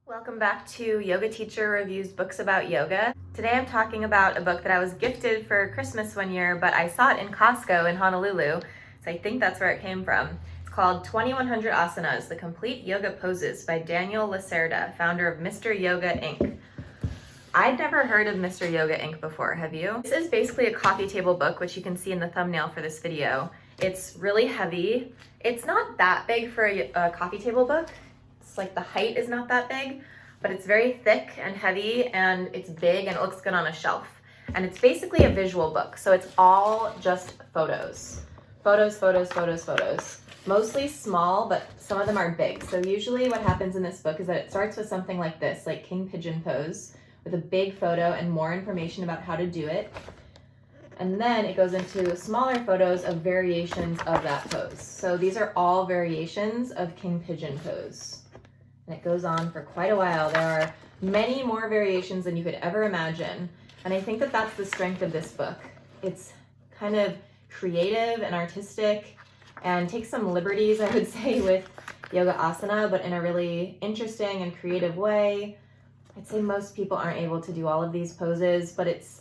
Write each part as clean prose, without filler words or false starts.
Welcome back to Yoga Teacher Reviews Books About Yoga. Today I'm talking about a book that I was gifted for Christmas one year, but I saw it in Costco in Honolulu, so I think that's where it came from. It's called 2100 Asanas, The Complete Yoga Poses by Daniel Lacerda, founder of Mr. Yoga Inc. I'd never heard of Mr. Yoga Inc. before, have you? This is basically a coffee table book, which you can see in the thumbnail for this video. It's really heavy. It's not that big for a coffee table book. Like the height is not that big, but it's very thick and heavy, and it's big and it looks good on a shelf. And it's basically a visual book, so it's all just photos. Photos. Mostly small, but some of them are big. So usually what happens in this book is that it starts with something like this, like King Pigeon pose, with a big photo and more information about how to do it. And then it goes into smaller photos of variations of that pose. So these are all variations of King Pigeon pose. And it goes on for quite a while. There are many more variations than you could ever imagine. And I think that that's the strength of this book. It's kind of creative and artistic and takes some liberties, I would say, with yoga asana, but in a really interesting and creative way. I'd say most people aren't able to do all of these poses, but it's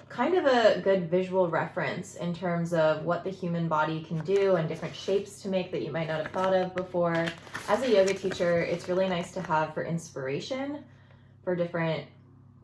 kind of a good visual reference in terms of what the human body can do and different shapes to make that you might not have thought of before. As a yoga teacher, it's really nice to have for inspiration, for different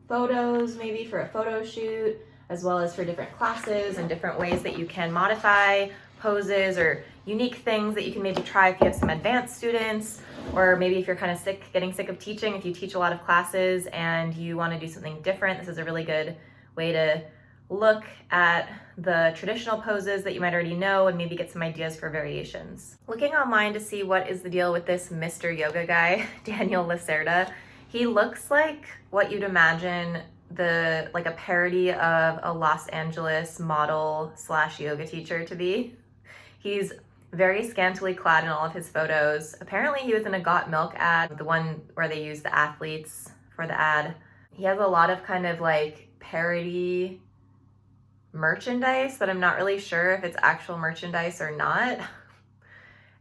photos, maybe for a photo shoot, as well as for different classes and different ways that you can modify poses or unique things that you can maybe try if you have some advanced students, or maybe if you're kind of getting sick of teaching, if you teach a lot of classes and you want to do something different. This is a really good way to look at the traditional poses that you might already know and maybe get some ideas for variations. Looking online to see what is the deal with this Mr. Yoga guy, Daniel Lacerda, he looks like what you'd imagine like a parody of a Los Angeles model / yoga teacher to be. He's very scantily clad in all of his photos. Apparently he was in a Got Milk ad, the one where they use the athletes for the ad. He has a lot of kind of like parody merchandise that I'm not really sure if it's actual merchandise or not.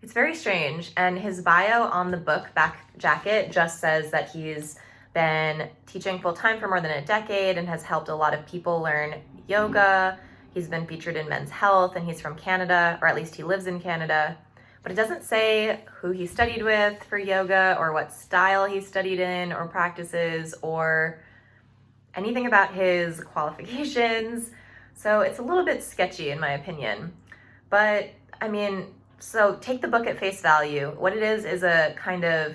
It's very strange. And his bio on the book back jacket just says that he's been teaching full-time for more than a decade and has helped a lot of people learn yoga. He's been featured in Men's Health, and he's from Canada, or at least he lives in Canada. But it doesn't say who he studied with for yoga or what style he studied in or practices or anything about his qualifications. So it's a little bit sketchy in my opinion. But I mean, so take the book at face value. What it is a kind of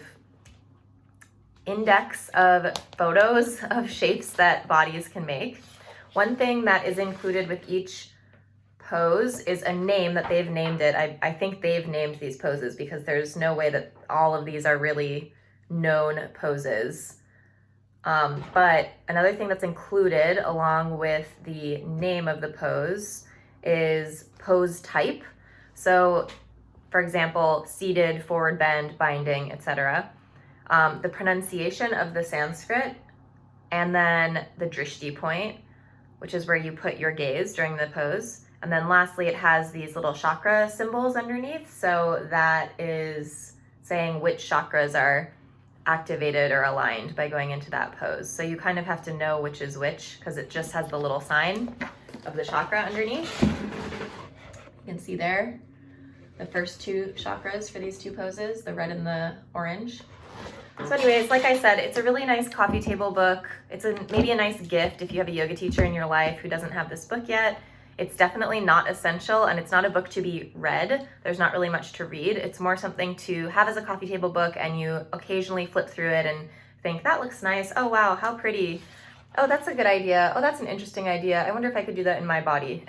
index of photos of shapes that bodies can make. One thing that is included with each pose is a name that they've named it. I think they've named these poses because there's no way that all of these are really known poses. But another thing that's included along with the name of the pose is pose type. So for example, seated, forward bend, binding, etc. The pronunciation of the Sanskrit, and then the drishti point, which is where you put your gaze during the pose. And then lastly, it has these little chakra symbols underneath. So that is saying which chakras are activated or aligned by going into that pose. So you kind of have to know which is which because it just has the little sign of the chakra underneath. You can see there the first two chakras for these two poses, the red and the orange. So anyways, like I said, it's a really nice coffee table book. It's maybe a nice gift if you have a yoga teacher in your life who doesn't have this book yet. It's definitely not essential, and it's not a book to be read. There's not really much to read. It's more something to have as a coffee table book, and you occasionally flip through it and think, that looks nice. Oh, wow, how pretty. Oh, that's a good idea. Oh, that's an interesting idea. I wonder if I could do that in my body.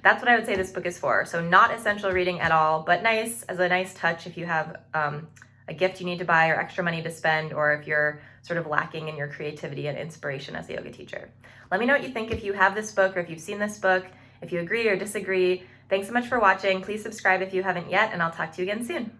That's what I would say this book is for. So not essential reading at all, but nice as a nice touch if you have a gift you need to buy or extra money to spend, or if you're sort of lacking in your creativity and inspiration as a yoga teacher. Let me know what you think if you have this book or if you've seen this book. If you agree or disagree. Thanks so much for watching. Please subscribe if you haven't yet, and I'll talk to you again soon.